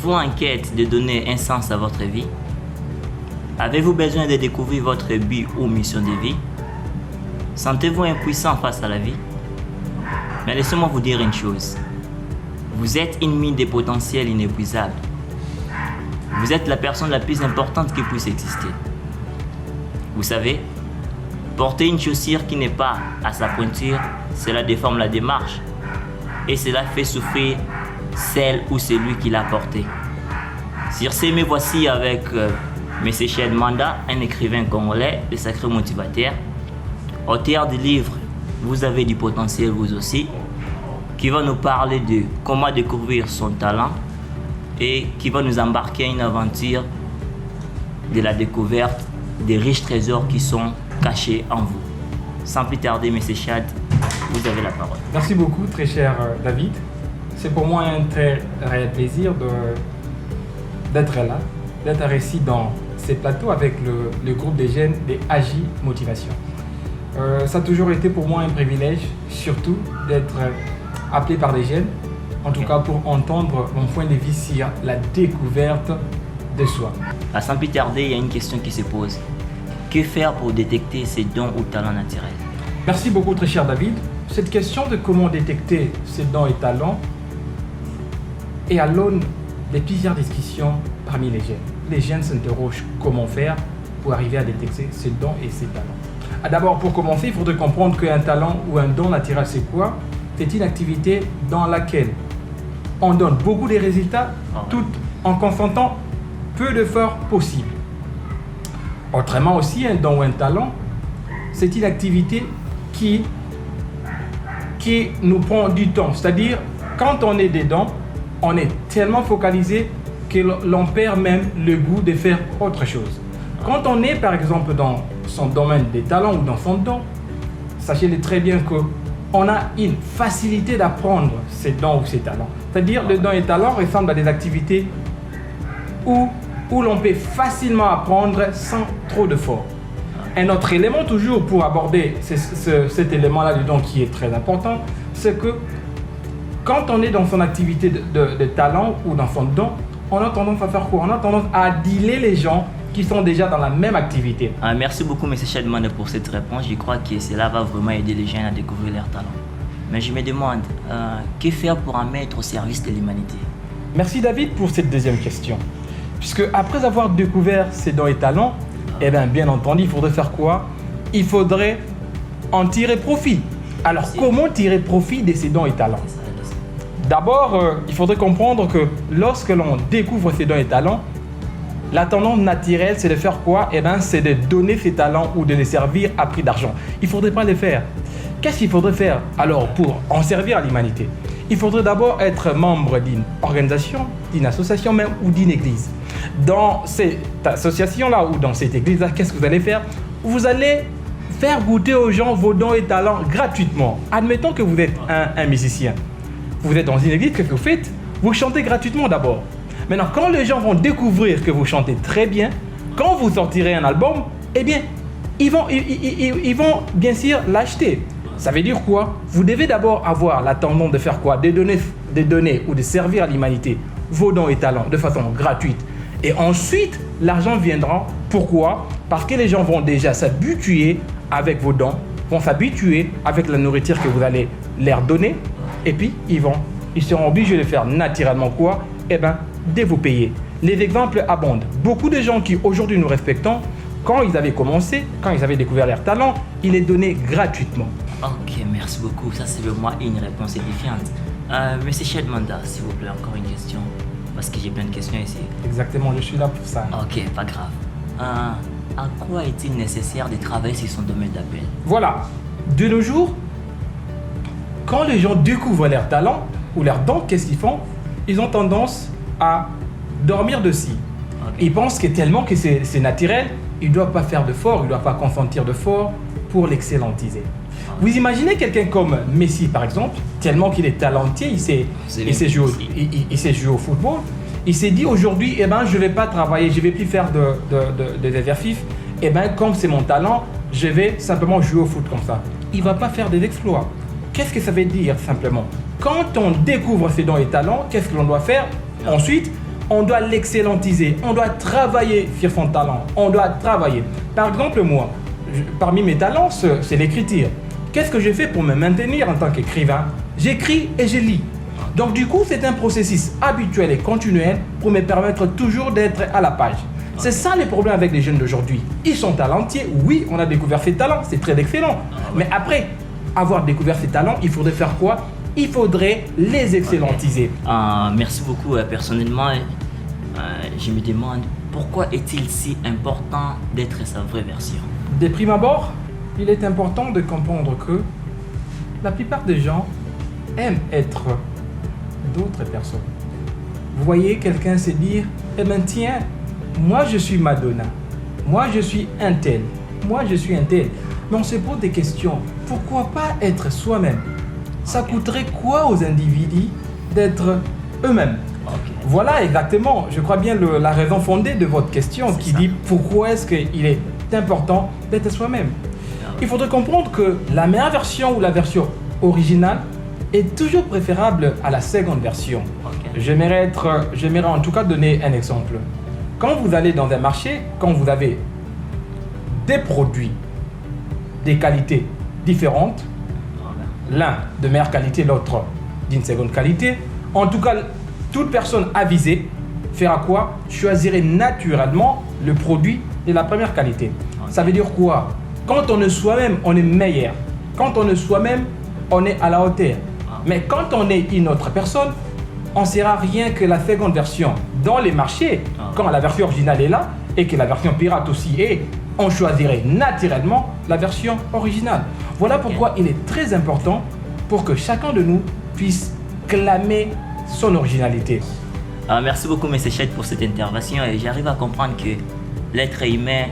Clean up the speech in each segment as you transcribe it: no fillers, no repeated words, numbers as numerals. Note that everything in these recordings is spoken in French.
Êtes-vous en quête de donner un sens à votre vie? Avez-vous besoin de découvrir votre but ou mission de vie? Sentez-vous impuissant face à la vie? Mais laissez-moi vous dire une chose. Vous êtes une mine de potentiel inépuisable. Vous êtes la personne la plus importante qui puisse exister. Vous savez, porter une chaussure qui n'est pas à sa pointure, cela déforme la démarche. Et cela fait souffrir celle ou celui qui l'a portée. Sur ce, me voici avec M. Chad Manda, un écrivain congolais, de sacré motivateur, auteur du livre Vous avez du potentiel vous aussi, qui va nous parler de comment découvrir son talent et qui va nous embarquer à une aventure de la découverte des riches trésors qui sont cachés en vous. Sans plus tarder, M. Chad, vous avez la parole. Merci beaucoup, très cher David. C'est pour moi un très réel plaisir d'être là, d'être ici dans ces plateaux avec le groupe des jeunes des AJ Motivation. Ça a toujours été pour moi un privilège, surtout d'être appelé par des jeunes, en tout cas pour entendre mon point de vue sur la découverte de soi. Sans plus tarder, il y a une question qui se pose. Que faire pour détecter ses dons ou talents naturels? Merci beaucoup, très cher David. Cette question de comment détecter ses dons et talents est à l'aune de plusieurs discussions parmi les jeunes. Les jeunes s'interrogent comment faire pour arriver à détecter ses dons et ses talents. D'abord, pour commencer, il faudrait comprendre qu'un talent ou un don naturel, c'est quoi? C'est une activité dans laquelle on donne beaucoup de résultats tout en consentant peu d'efforts possibles. Autrement aussi, un don ou un talent, c'est une activité qui nous prend du temps. C'est-à-dire, quand on est dedans, on est tellement focalisé que l'on perd même le goût de faire autre chose. Quand on est, par exemple, dans son domaine des talents ou dans son don, sachez-le très bien qu'on a une facilité d'apprendre ses dons ou ses talents. C'est-à-dire, le don et talent ressemblent à des activités où l'on peut facilement apprendre sans trop d'efforts. Un autre élément toujours pour aborder cet élément-là du don qui est très important, c'est que quand on est dans son activité de talent ou dans son don, on a tendance à faire quoi? On a tendance à dealer les gens qui sont déjà dans la même activité. Merci beaucoup, M. Chadman, pour cette réponse. Je crois que cela va vraiment aider les jeunes à découvrir leurs talents. Mais je me demande, que faire pour en mettre au service de l'humanité? Merci David pour cette deuxième question. Puisque après avoir découvert ses dons et talents, bien entendu, il faudrait faire quoi? Il faudrait en tirer profit. Alors, comment tirer profit de ces dons et talents? D'abord, il faudrait comprendre que lorsque l'on découvre ses dons et talents, la tendance naturelle, c'est de faire quoi? C'est de donner ses talents ou de les servir à prix d'argent. Il ne faudrait pas les faire. Qu'est-ce qu'il faudrait faire alors pour en servir à l'humanité? Il faudrait d'abord être membre d'une organisation, d'une association même ou d'une église. Dans cette association-là ou dans cette église-là, qu'est-ce que vous allez faire? Vous allez faire goûter aux gens vos dons et talents gratuitement. Admettons que vous êtes un musicien. Vous êtes dans une église, qu'est-ce que vous faites? Vous chantez gratuitement d'abord. Maintenant, quand les gens vont découvrir que vous chantez très bien, quand vous sortirez un album, ils vont bien sûr l'acheter. Ça veut dire quoi? Vous devez d'abord avoir la tendance de faire quoi? De donner ou de servir à l'humanité vos dons et talents de façon gratuite. Et ensuite, l'argent viendra. Pourquoi? Parce que les gens vont déjà s'habituer avec vos dons, vont s'habituer avec la nourriture que vous allez leur donner. Et puis, ils seront obligés de faire naturellement quoi? De vous payer. Les exemples abondent. Beaucoup de gens qui aujourd'hui nous respectons, quand ils avaient commencé, quand ils avaient découvert leur talent, ils les donnaient gratuitement. Ok, merci beaucoup. Ça, c'est pour moi une réponse édifiante. Monsieur Chad Manda, s'il vous plaît, encore une question. Parce que j'ai plein de questions ici. Exactement, je suis là pour ça. Ok, pas grave. À quoi est-il nécessaire de travailler sur son domaine d'appel? Voilà. De nos jours, quand les gens découvrent leur talent ou leur don, qu'est-ce qu'ils font? Ils ont tendance à dormir dessus. Okay. Ils pensent que tellement que c'est naturel, ils ne doivent pas faire d'efforts, ils ne doivent pas consentir d'efforts pour l'excellentiser. Okay. Vous imaginez quelqu'un comme Messi par exemple, tellement qu'il est talentueux, il sait jouer au football, il s'est dit aujourd'hui, je ne vais pas travailler, je ne vais plus faire des exercices, comme c'est mon talent, je vais simplement jouer au foot comme ça. Il ne va pas faire des exploits. Qu'est-ce que ça veut dire simplement? Quand on découvre ses dons et talents, qu'est-ce que l'on doit faire? Ensuite, on doit l'excellentiser, on doit travailler sur son talent, on doit travailler. Par exemple, moi, parmi mes talents, c'est l'écriture. Qu'est-ce que je fais pour me maintenir en tant qu'écrivain? J'écris et je lis. Donc du coup, c'est un processus habituel et continuel pour me permettre toujours d'être à la page. C'est ça les problèmes avec les jeunes d'aujourd'hui. Ils sont talentueux, oui, on a découvert ces talents, c'est très excellent. Mais après avoir découvert ces talents, il faudrait faire quoi? Il faudrait les excellentiser. Merci beaucoup. Personnellement, je me demande pourquoi est-il si important d'être sa vraie version? De prime abord, il est important de comprendre que la plupart des gens aiment être d'autres personnes. Vous voyez quelqu'un se dire, eh bien tiens, moi je suis Madonna, moi je suis un tel, moi je suis un tel. Mais on se pose des questions, pourquoi pas être soi-même? Ça coûterait quoi aux individus d'être eux-mêmes? Voilà exactement, je crois bien la raison fondée de votre question qui dit pourquoi est-ce qu'il est important d'être soi-même. Il faudrait comprendre que la meilleure version ou la version originale est toujours préférable à la seconde version. J'aimerais en tout cas donner un exemple. Quand vous allez dans un marché, quand vous avez des produits, des qualités différentes, l'un de meilleure qualité, l'autre d'une seconde qualité, en tout cas, toute personne avisée fera quoi? Choisirait naturellement le produit de la première qualité. Ça veut dire quoi? Quand on est soi-même, on est meilleur. Quand on est soi-même, on est à la hauteur. Mais quand on est une autre personne, on ne sera rien que la seconde version. Dans les marchés, quand la version originale est là et que la version pirate aussi est, on choisirait naturellement la version originale. Voilà pourquoi il est très important pour que chacun de nous puisse clamer son originalité. Merci beaucoup, M. Chet, pour cette intervention. Et j'arrive à comprendre que l'être humain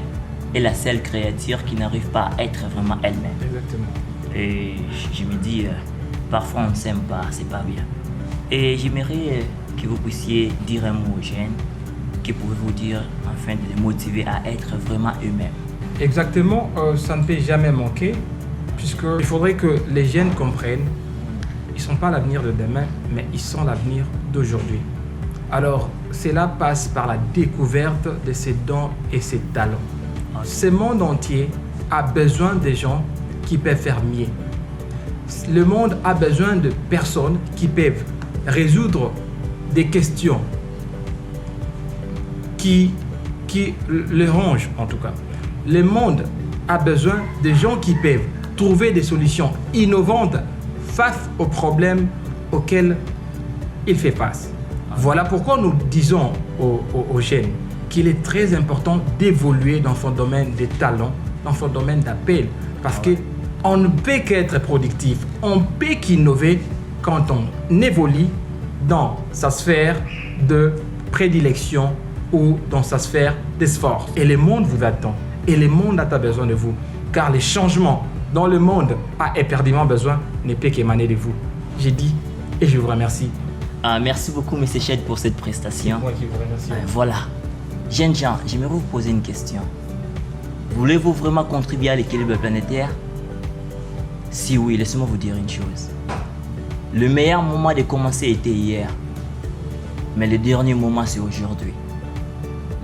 est la seule créature qui n'arrive pas à être vraiment elle-même. Exactement. Et je me dis, parfois on ne s'aime pas, c'est pas bien. Et j'aimerais que vous puissiez dire un mot aux jeunes qui pourrait vous dire afin de les motiver à être vraiment eux-mêmes. Exactement, ça ne peut jamais manquer, puisqu'il faudrait que les jeunes comprennent, ils ne sont pas l'avenir de demain, mais ils sont l'avenir d'aujourd'hui. Alors, cela passe par la découverte de ses dons et ses talents. Ce monde entier a besoin de gens qui peuvent faire mieux. Le monde a besoin de personnes qui peuvent résoudre des questions qui le rongent en tout cas. Le monde a besoin de gens qui peuvent trouver des solutions innovantes face aux problèmes auxquels il fait face. Voilà pourquoi nous disons aux jeunes qu'il est très important d'évoluer dans son domaine de talent, dans son domaine d'appel. Parce qu'on ne peut qu'être productif, on ne peut qu'innover quand on évolue dans sa sphère de prédilection ou dans sa sphère d'espoir. Et le monde vous attend. Et le monde a besoin de vous. Car les changements dont le monde a éperdument besoin ne peut qu'émaner de vous. J'ai dit et je vous remercie. Merci beaucoup, M. Chet, pour cette prestation. Moi qui vous remercie. Voilà. Jeunes gens, j'aimerais vous poser une question. Voulez-vous vraiment contribuer à l'équilibre planétaire? Si oui, laissez-moi vous dire une chose. Le meilleur moment de commencer était hier. Mais le dernier moment, c'est aujourd'hui.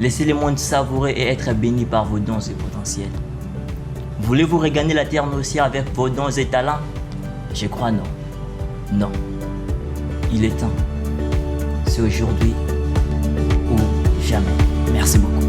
Laissez le monde savourer et être béni par vos dons et potentiels. Voulez-vous regagner la terre nourricière avec vos dons et talents? Je crois non. Non. Il est temps. C'est aujourd'hui ou jamais. Merci beaucoup.